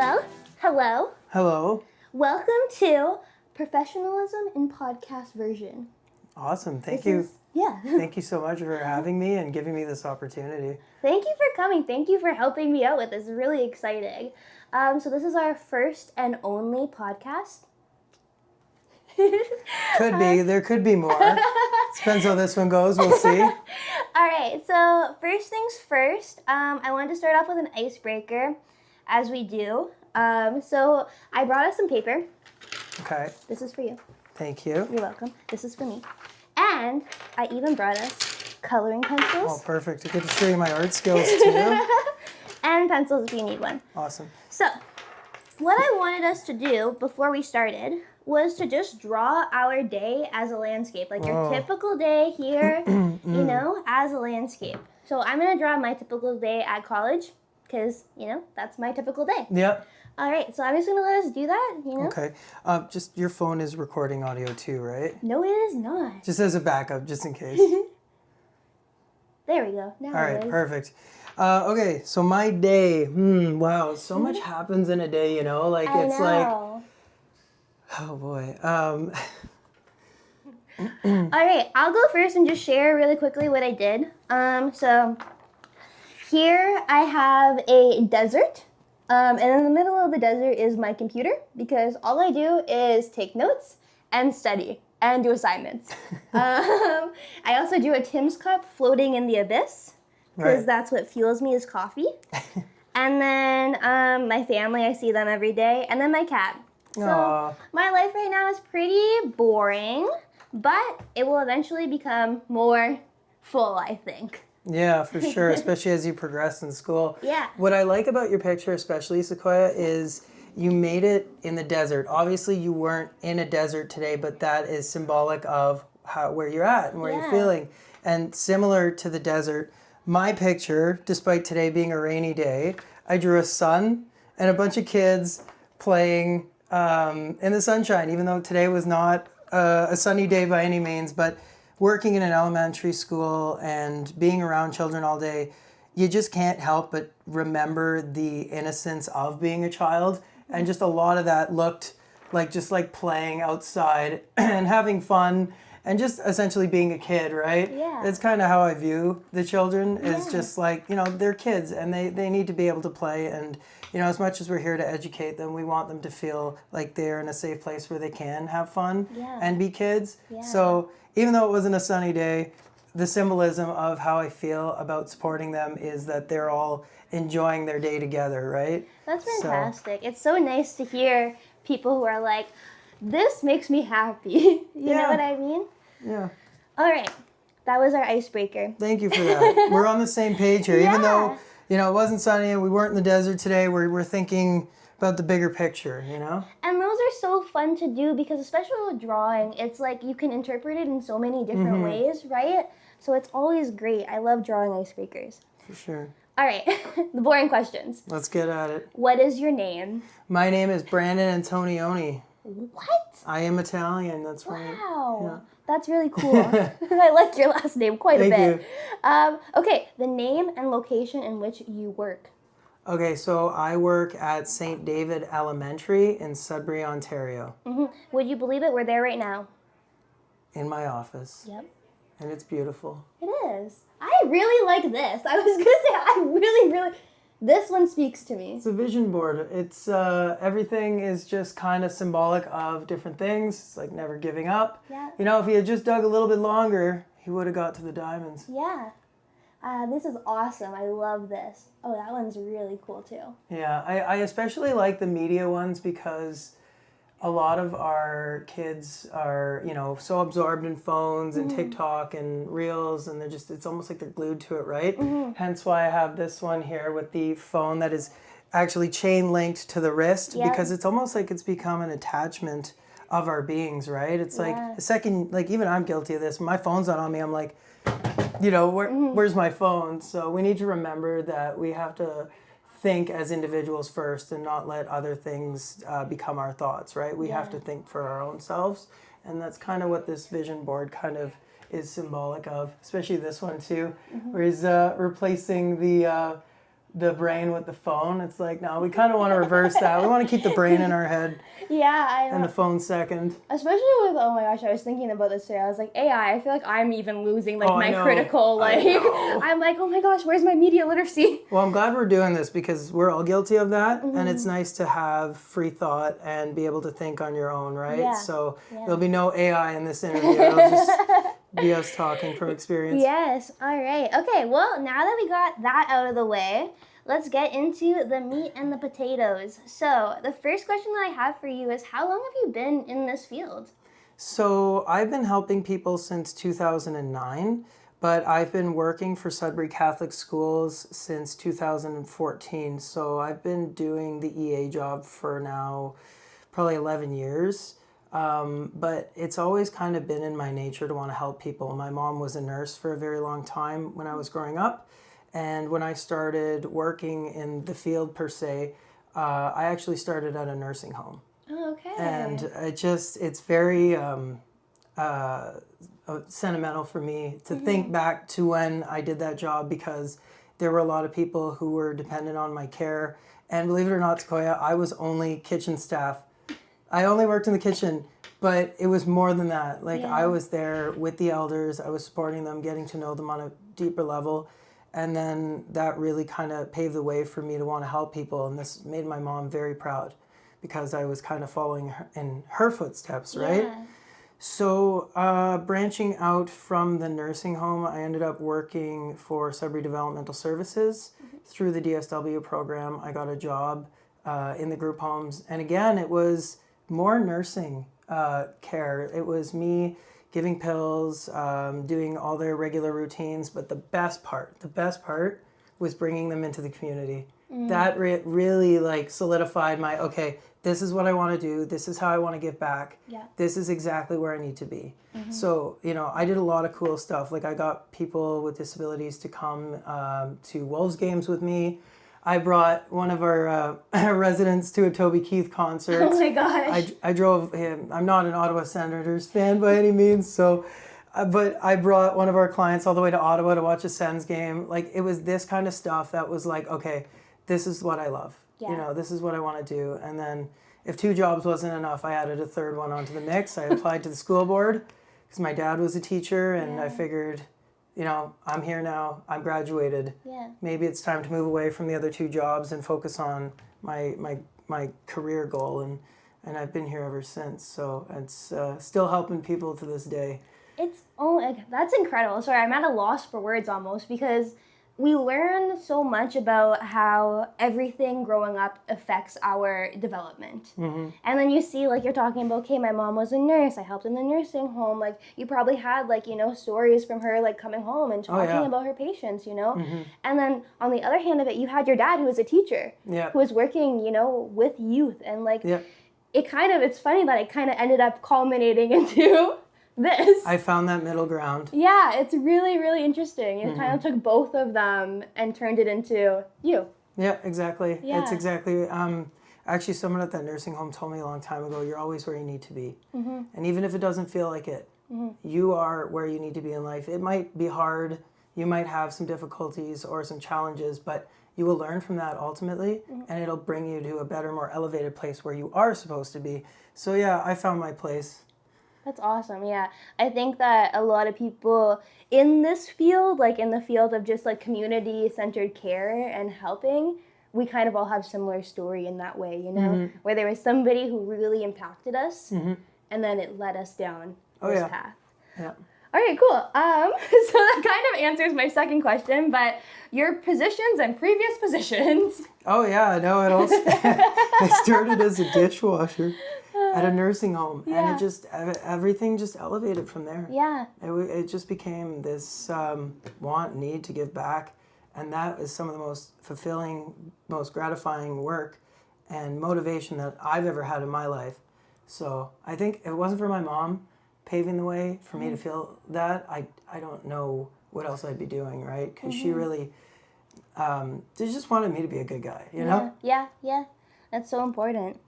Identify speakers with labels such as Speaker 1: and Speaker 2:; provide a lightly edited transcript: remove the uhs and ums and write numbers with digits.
Speaker 1: Hello? Hello?
Speaker 2: Hello.
Speaker 1: Welcome to Professionalism in podcast version.
Speaker 2: Awesome. Thank you.
Speaker 1: Yeah.
Speaker 2: Thank you so much for having me and giving me this opportunity.
Speaker 1: Thank you for coming. Thank you for helping me out with this. Really exciting. So this is our first and only podcast.
Speaker 2: Could be. There could be more. Depends how this one goes. We'll see.
Speaker 1: All right. So first things first, I wanted to start off with an icebreaker, as we do. So I brought us some paper.
Speaker 2: Okay.
Speaker 1: This is for you.
Speaker 2: Thank you.
Speaker 1: You're welcome. This is for me. And I even brought us coloring pencils.
Speaker 2: Oh, perfect. I get to show you my art skills too.
Speaker 1: And pencils if you need one.
Speaker 2: Awesome.
Speaker 1: So, what I wanted us to do before we started was to just draw our day as a landscape. Like your typical day here, as a landscape. So I'm going to draw my typical day at college because, that's my typical day.
Speaker 2: Yep.
Speaker 1: All right, so I'm just going to let us do that,
Speaker 2: Okay. Just your phone is recording audio too, right?
Speaker 1: No, it is not.
Speaker 2: Just as a backup, just in case.
Speaker 1: There we go. Now
Speaker 2: All right, perfect. Okay, so my day. Wow, so much happens in a day, Like
Speaker 1: I
Speaker 2: it's
Speaker 1: know.
Speaker 2: like, oh boy.
Speaker 1: All right, I'll go first and just share really quickly what I did. So here I have a desert. And in the middle of the desert is my computer because all I do is take notes and study and do assignments. I also do a Tim's cup floating in the abyss because that's what fuels me is coffee. And then my family, I see them every day. And then my cat. So my life right now is pretty boring, but it will eventually become more full, I think.
Speaker 2: Yeah, for sure, especially as you progress in school.
Speaker 1: Yeah.
Speaker 2: What I like about your picture, especially, Sequoia, is you made it in the desert. Obviously, you weren't in a desert today, but that is symbolic of where you're at and where you're feeling. And similar to the desert, my picture, despite today being a rainy day, I drew a sun and a bunch of kids playing in the sunshine, even though today was not a sunny day by any means, but working in an elementary school and being around children all day, you just can't help but remember the innocence of being a child. And just a lot of that looked like just like playing outside and having fun and just essentially being a kid, right?
Speaker 1: Yeah.
Speaker 2: It's kind of how I view the children. It's just like, they're kids and they need to be able to play. And, as much as we're here to educate them, we want them to feel like they're in a safe place where they can have fun and be kids.
Speaker 1: Yeah.
Speaker 2: So even though it wasn't a sunny day, the symbolism of how I feel about supporting them is that they're all enjoying their day together, right?
Speaker 1: That's fantastic. It's so nice to hear people who are like, this makes me happy. You know what I mean?
Speaker 2: Yeah.
Speaker 1: All right. That was our icebreaker.
Speaker 2: Thank you for that. We're on the same page here. Even though, it wasn't sunny and we weren't in the desert today, we're thinking about the bigger picture,
Speaker 1: And those are so fun to do because especially with drawing, it's like you can interpret it in so many different ways, right? So it's always great. I love drawing icebreakers.
Speaker 2: For sure.
Speaker 1: All right, the boring questions.
Speaker 2: Let's get at it.
Speaker 1: What is your name?
Speaker 2: My name is Brandon Antonioni.
Speaker 1: What?
Speaker 2: I am Italian, that's right.
Speaker 1: Wow. That's really cool. I like your last name quite a bit.
Speaker 2: Thank you.
Speaker 1: Okay, the name and location in which you work.
Speaker 2: Okay, so I work at St. David Elementary in Sudbury, Ontario.
Speaker 1: Would you believe it? We're there right now.
Speaker 2: In my office.
Speaker 1: Yep.
Speaker 2: And it's beautiful.
Speaker 1: It is. I really like this. I was going to say, I really, this one speaks to me.
Speaker 2: It's a vision board. It's, everything is just kind of symbolic of different things. It's like never giving up.
Speaker 1: Yeah.
Speaker 2: If he had just dug a little bit longer, he would have got to the diamonds.
Speaker 1: Yeah. This is awesome. I love this. Oh, that one's really cool too.
Speaker 2: Yeah, I especially like the media ones because a lot of our kids are, so absorbed in phones and TikTok and Reels, and it's almost like they're glued to it, right? Hence why I have this one here with the phone that is actually chain linked to the wrist because it's almost like it's become an attachment of our beings, right? It's like the second, like even I'm guilty of this. When my phone's not on me, I'm like, where's my phone? So we need to remember that we have to think as individuals first and not let other things become our thoughts, right? We have to think for our own selves. And that's kind of what this vision board kind of is symbolic of, especially this one too, where he's replacing the the brain with the phone. It's like, no, we kind of want to reverse that. We want to keep the brain in our head
Speaker 1: Yeah, I know.
Speaker 2: and the phone second.
Speaker 1: Especially with, oh my gosh, I was thinking about this today. I was like, AI, I feel like I'm even losing like
Speaker 2: Oh, I
Speaker 1: my
Speaker 2: know.
Speaker 1: critical,
Speaker 2: I
Speaker 1: like,
Speaker 2: know.
Speaker 1: I'm like, oh my gosh, where's my media literacy?
Speaker 2: Well, I'm glad we're doing this because we're all guilty of that. And it's nice to have free thought and be able to think on your own, right?
Speaker 1: Yeah.
Speaker 2: So
Speaker 1: Yeah.
Speaker 2: there'll be no AI in this interview. It'll just be us talking from experience.
Speaker 1: Yes, all right. Okay, well, now that we got that out of the way, let's get into the meat and the potatoes. So the first question that I have for you is, how long have you been in this field?
Speaker 2: So I've been helping people since 2009, but I've been working for Sudbury Catholic Schools since 2014. So I've been doing the EA job for now probably 11 years. But it's always kind of been in my nature to want to help people. My mom was a nurse for a very long time when I was growing up. And when I started working in the field per se, I actually started at a nursing home.
Speaker 1: Okay.
Speaker 2: And it's very sentimental for me to think back to when I did that job, because there were a lot of people who were dependent on my care. And believe it or not, Sequoia, I was only kitchen staff. I only worked in the kitchen, but it was more than that. Like, I was there with the elders, I was supporting them, getting to know them on a deeper level. And then that really kind of paved the way for me to want to help people. And this made my mom very proud because I was kind of following her, in her footsteps, right?
Speaker 1: Yeah.
Speaker 2: So branching out from the nursing home, I ended up working for Sudbury Developmental Services. Through the DSW program, I got a job in the group homes. And again, it was more nursing care. It was me giving pills, doing all their regular routines. But the best part was bringing them into the community. That really like solidified my, okay, this is what I want to do. This is how I want to give back.
Speaker 1: Yeah.
Speaker 2: This is exactly where I need to be. So, I did a lot of cool stuff. Like, I got people with disabilities to come to Wolves games with me. I brought one of our residents to a Toby Keith concert.
Speaker 1: Oh my gosh.
Speaker 2: I drove him. I'm not an Ottawa Senators fan by any means, so, but I brought one of our clients all the way to Ottawa to watch a Sens game. Like, it was this kind of stuff that was like, okay, this is what I love.
Speaker 1: Yeah.
Speaker 2: This is what I want to do. And then if 2 jobs wasn't enough, I added a third one onto the mix. I applied to the school board because my dad was a teacher, and I figured, I'm here now. I'm graduated.
Speaker 1: Yeah.
Speaker 2: Maybe it's time to move away from the other 2 jobs and focus on my career goal. And I've been here ever since. So it's still helping people to this day.
Speaker 1: That's incredible. Sorry, I'm at a loss for words almost, because we learn so much about how everything growing up affects our development. And then you see, like, you're talking about, okay, my mom was a nurse, I helped in the nursing home. Like, you probably had, like, stories from her, like, coming home and talking about her patients, And then on the other hand of it, you had your dad who was a teacher, who was working, with youth. And, like, it's funny that it kind of ended up culminating into this.
Speaker 2: I found that middle ground.
Speaker 1: Yeah, it's really, really interesting. It kind of took both of them and turned it into you.
Speaker 2: Yeah, exactly.
Speaker 1: Yeah.
Speaker 2: It's exactly. Actually, someone at that nursing home told me a long time ago, you're always where you need to be. And even if it doesn't feel like it, you are where you need to be in life. It might be hard. You might have some difficulties or some challenges, but you will learn from that ultimately, and it'll bring you to a better, more elevated place where you are supposed to be. So yeah, I found my place.
Speaker 1: That's awesome, yeah. I think that a lot of people in this field, like in the field of just like community-centered care and helping, we kind of all have similar story in that way, where there was somebody who really impacted us, and then it led us down this path.
Speaker 2: Yeah.
Speaker 1: All right, cool. So that kind of answers my second question, but your positions and previous positions.
Speaker 2: Oh yeah, no, it all I started as a dishwasher at a nursing home, and everything just elevated from there.
Speaker 1: Yeah.
Speaker 2: It just became this need to give back, and that is some of the most fulfilling, most gratifying work and motivation that I've ever had in my life. So I think if it wasn't for my mom paving the way for me to feel that, I don't know what else I'd be doing, right? Because she really, they just wanted me to be a good guy, you know?
Speaker 1: Yeah, that's so important.